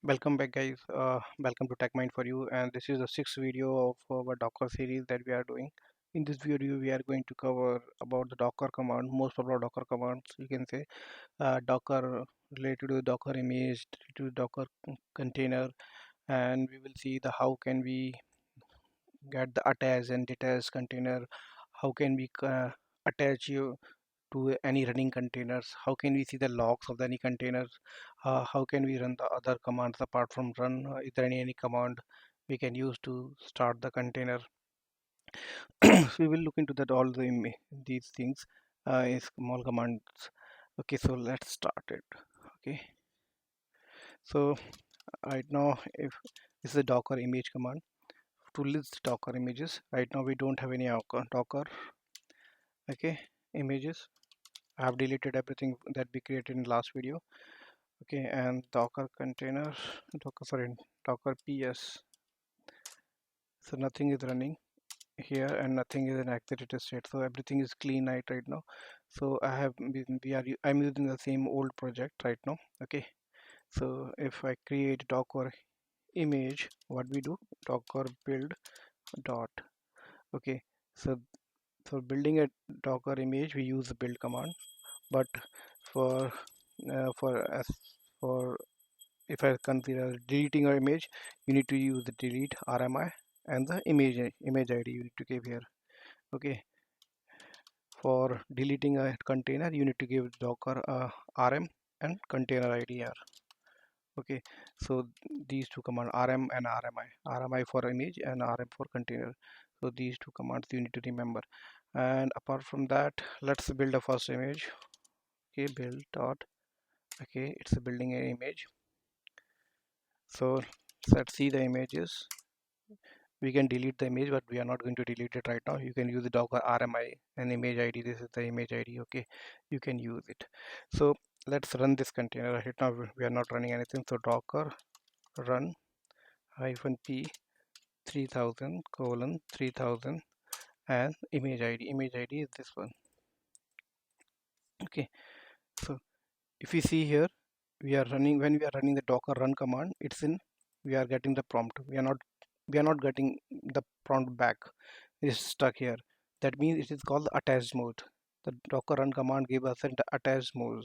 Welcome back, guys. Welcome to TechMind for you, and this is the sixth video of our Docker series that we are doing. In this video, we are going to cover about the Docker command, most popular Docker commands. You can say Docker related to Docker image, to Docker container, and we will see the how can we get the attach and detach container. How can we attach you to any running containers? How can we see the logs of any containers? How can we run the other commands apart from run? Is there any command we can use to start the container? So we will look into that all these things in small commands. Okay, so let's start it. Okay, so right now, if this is a Docker image command to list Docker images. Right now we don't have any Docker okay images. I have deleted everything that we created in last video. Okay, and Docker container, Docker ps. So nothing is running here and nothing is in executed state, so everything is clean right now. So I'm using the same old project right now. Okay, so if I create Docker image, what we do, Docker build dot. Okay, so for building a Docker image we use the build command, but for as for if I consider deleting an image, you need to use the delete RMI and the image ID you need to give here. Okay, for deleting a container, you need to give Docker RM and container ID here. Okay, so these two commands, RM and RMI for image and RM for container. So these two commands you need to remember. And apart from that, let's build a first image. Okay, build dot. Okay, it's building an image. So let's see the images. We can delete the image, but we are not going to delete it right now. You can use the Docker RMI and image ID. This is the image ID. Okay, you can use it. So let's run this container. Right now we are not running anything. So Docker run -p 3000 colon 3000 and image ID. Image ID is this one. Okay, so if you see here, we are running when we are running the Docker run command. It's in. We are getting the prompt. We are not getting the prompt back. Is stuck here. That means it is called the attached mode. The Docker run command gave us an attached mode.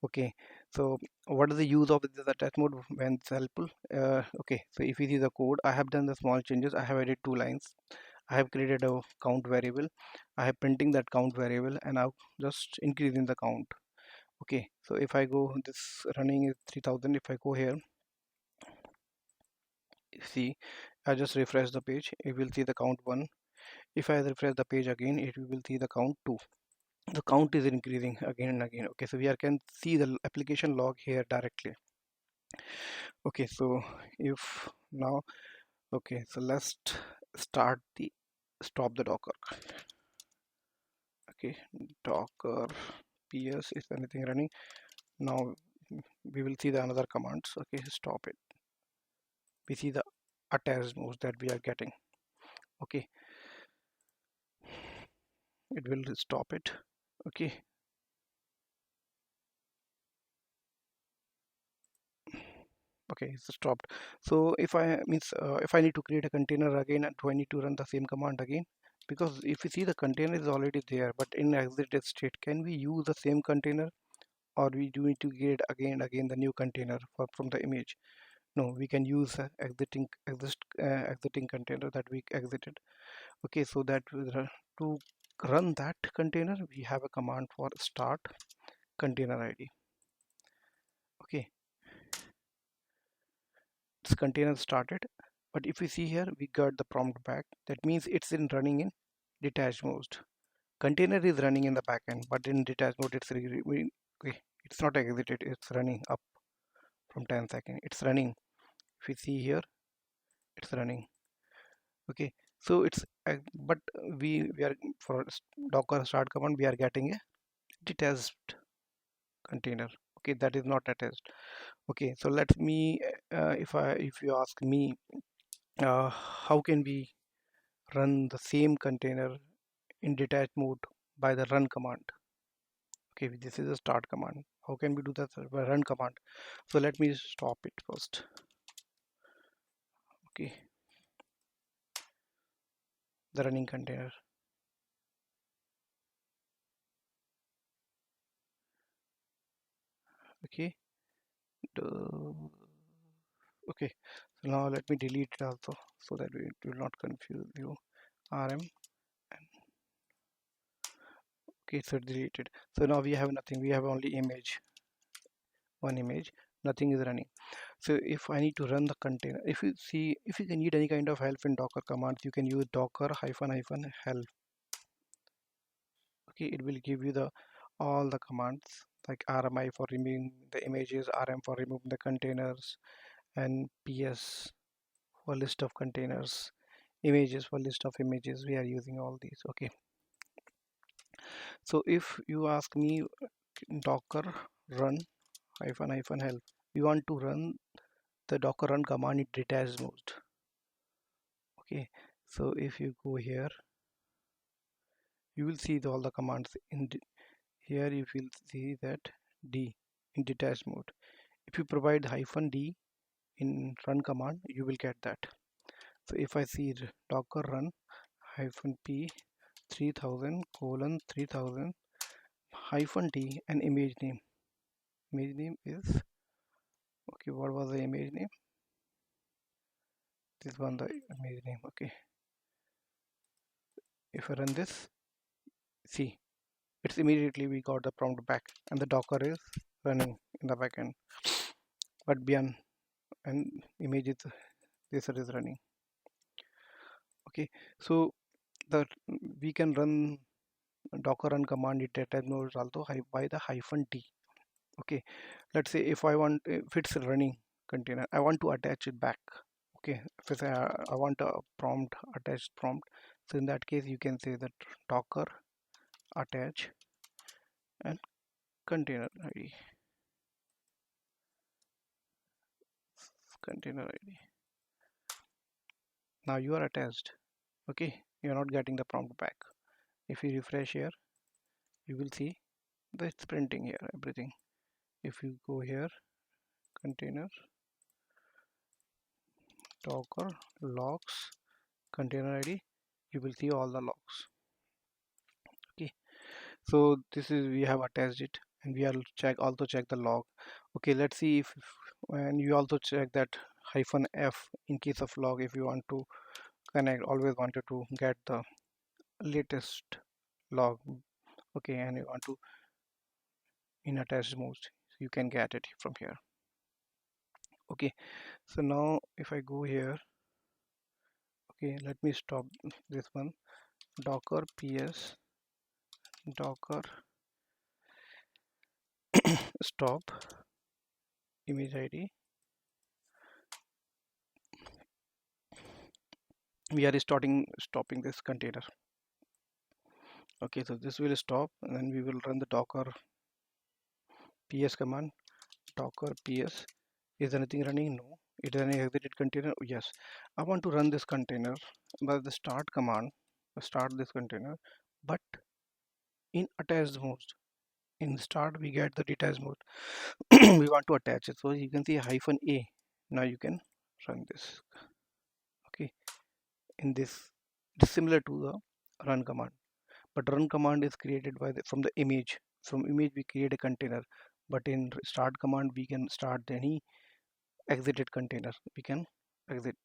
Okay, so what is the use of this attached mode when it's helpful? Okay, so if you see the code, I have done the small changes. I have added two lines. I have created a count variable. I have printing that count variable and I'm just increasing the count. Okay, so if I go, this running is 3000. If I go here, see, I just refresh the page, it will see the count 1. If I refresh the page again, it will see the count 2. The count is increasing again and again. Okay, so we can see the application log here directly. Okay, so if now, okay, so let's stop the Docker. Okay, Docker ps, is anything running now? We will see the another commands. Okay, stop it. We see the attached modes that we are getting. Okay, it will stop it. Okay, okay, it's stopped. So if I if I need to create a container again, do I need to run the same command again? Because if you see, the container is already there, but in exited state, can we use the same container, or we do need to create again and again the new container from the image? No, we can use exiting container that we exited. Okay, so that to run that container, we have a command for start container ID. Okay, this container started, but if we see here, we got the prompt back. That means it's in running in detached mode. Container is running in the backend, but in detached mode, okay, it's not exited, it's running up from 10 seconds. It's running. If we see here, it's running. Okay, so it's but we are for Docker start command, we are getting a detached container. Okay, that is not attached. Okay, so let me if you ask me, how can we run the same container in detached mode by the run command? Okay, this is a start command. How can we do that by run command? So let me stop it first. Okay, the running container. Okay, the, okay, so now let me delete it also so that it will not confuse you. RM. Okay, so deleted. So now we have nothing, we have only image, one image, nothing is running. So if I need to run the container, if you see, if you need any kind of help in Docker commands, you can use docker -- help. Okay, it will give you the all the commands like RMI for removing the images, RM for removing the containers, and PS for list of containers, images for list of images. We are using all these. Okay, so if you ask me docker run -- help, we want to run the docker run command in detached mode. Okay, so if you go here, you will see all the commands in here. You will see that D in detached mode. If you provide -d in run command, you will get that. So if I see docker run -p 3000 colon 3000 -d and image name. Image name is, okay, what was the image name? This one, the image name. Okay, if I run this, see, it's immediately we got the prompt back and the docker is running in the backend, but beyond and image is this is running. Okay, so the we can run docker run command in data nodes also by the -d. Okay, let's say if I want, if it's a running container, I want to attach it back. Okay, if it's I want a prompt, attached prompt, so in that case you can say that docker attach and container id, container id. Now you are attached. Okay, you're not getting the prompt back. If you refresh here, you will see that it's printing here everything. If you go here, container docker logs container id, you will see all the logs. Okay, so this is, we have attached it, and we are also check the log. Okay, let's see if and you also check that -f in case of log. If you want to connect, always wanted to get the latest log. Okay, and you want to in attached mode, you can get it from here. Okay, so now if I go here, okay, let me stop this one. Docker ps docker stop image id. We are stopping this container. Okay, so this will stop, and then we will run the docker ps command. Docker ps, is anything running? No. It is an exited container? Yes. I want to run this container by the start command, start this container, but in attached mode. In start we get the detached mode. We want to attach it, so you can see -a. Now you can run this. Okay, in this, it is similar to the run command, but run command is created by from the image. From image we create a container, but in start command we can start any exited container. We can exit,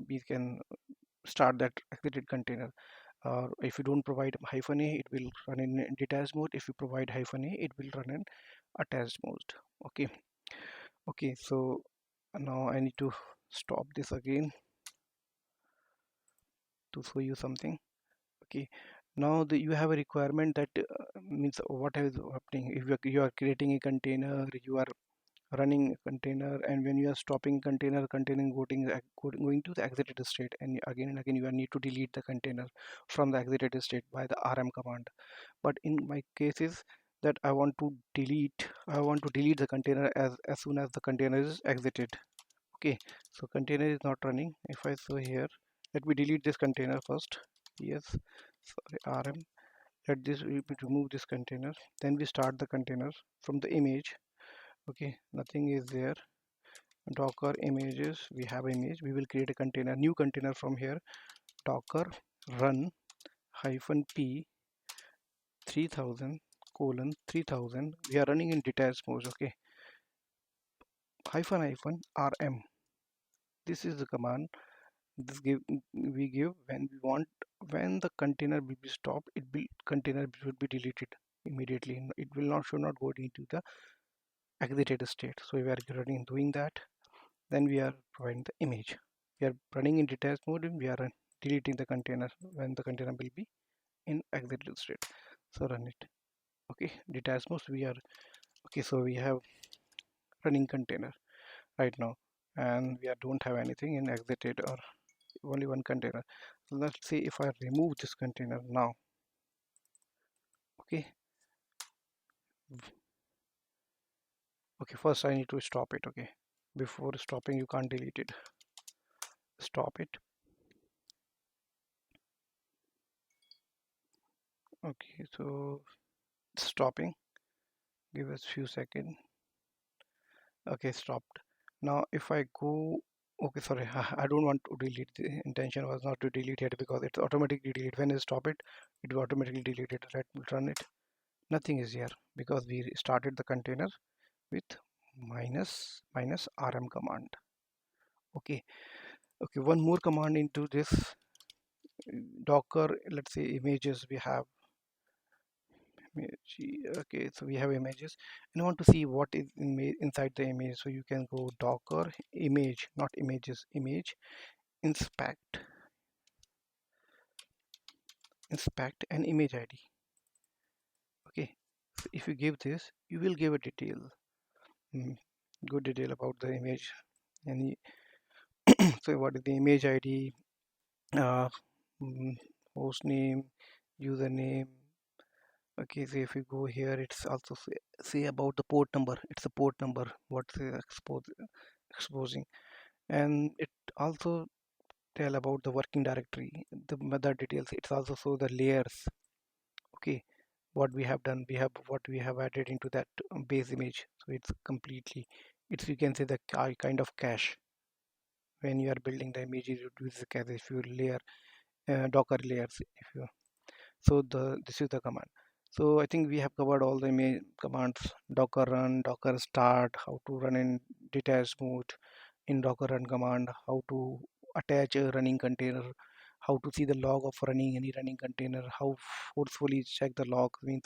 we can start that exited container. If you don't provide -a, it will run in detached mode. If you provide -a, it will run in attached mode. Okay, okay, so now I need to stop this again to show you something. Okay, now you have a requirement that means what is happening. If you are creating a container, you are running a container, and when you are stopping container going to the exited state, and again you need to delete the container from the exited state by the rm command. But in my cases that I want to delete the container as soon as the container is exited. Okay, so container is not running. If I show here, let me delete this container first. Yes, sorry, rm, let this, we remove this container, then we start the container from the image. Okay, nothing is there. Docker images, we have image, we will create a container, new container from here, docker run hyphen p 3000 colon 3000, we are running in detached mode. Okay, hyphen hyphen rm, this is the command. This give, we give when we want, when the container will be stopped, it will, container should be deleted immediately, it will not, should not go into the exited state. So we are running doing that. Then we are providing the image, we are running in detached mode, and we are deleting the container when the container will be in exited state. So run it. Okay, detached mode, we are okay. So we have running container right now, and we are, don't have anything in exited or only one container. So let's see if I remove this container now. Okay, okay, first I need to stop it. Okay, before stopping you can't delete it. Stop it. Okay, so stopping, give us few seconds. Okay, stopped. Now if I go, okay, sorry, I don't want to delete, the intention was not to delete it because it's automatically delete. When you stop it, it will automatically delete it. Let me run it. Nothing is here because we started the container with minus rm command. Okay, okay, one more command into this docker, let's say images, we have image. Okay, so we have images, and I want to see what is inside the image. So you can go docker image, not images, image, inspect, inspect an image id. Okay, so if you give this, you will give a detail, mm, good detail about the image. And so what is the image id, uh, mm, host name, username. Okay, so if you go here, it's also say about the port number, it's a port number, what's exposing, and it also tell about the working directory, the method details. It's also show the layers. Okay, what we have done, we have what we have added into that base image. So it's completely, it's, you can say the kind of cache. When you are building the image, you use the cache if you layer, docker layers if you. So this is the command. So I think we have covered all the main commands: docker run, docker start, how to run in detached mode in docker run command, how to attach a running container, how to see the log of running any running container, how forcefully check the log, means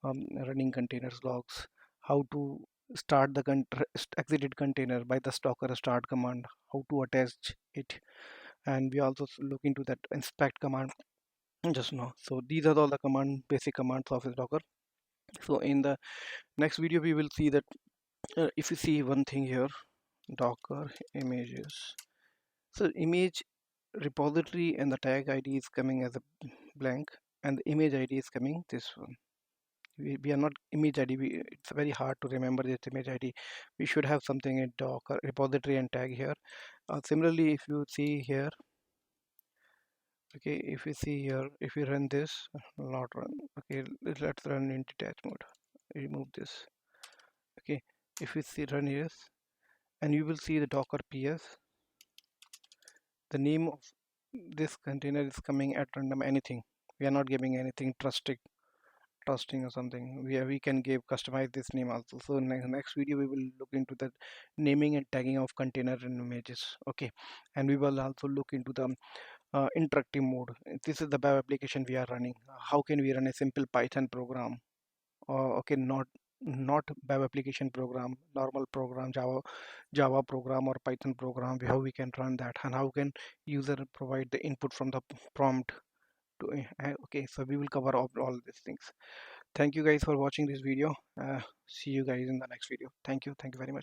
running containers logs, how to start the exited container by the docker start command, how to attach it, and we also look into that inspect command just now. So these are all the command, basic commands of this docker. So in the next video we will see that, if you see one thing here, docker images, so image repository and the tag id is coming as a blank, and the image id is coming this one. We are not image id, it's very hard to remember this image id. We should have something in docker repository and tag here. Similarly, if you see here, okay, if you see here, if you run this, not run, okay, let's run in detached mode, remove this. Okay, if you see run here, and you will see the docker ps, the name of this container is coming at random anything. We are not giving anything trusting or something. We can give customize this name also. So next video we will look into the naming and tagging of container and images. Okay, and we will also look into the interactive mode. This is the web application we are running. How can we run a simple python program, okay, not web application program, normal program, java program or python program, how we can run that, and how can user provide the input from the prompt to, okay, so we will cover all these things. Thank you guys for watching this video. See you guys in the next video. Thank you very much.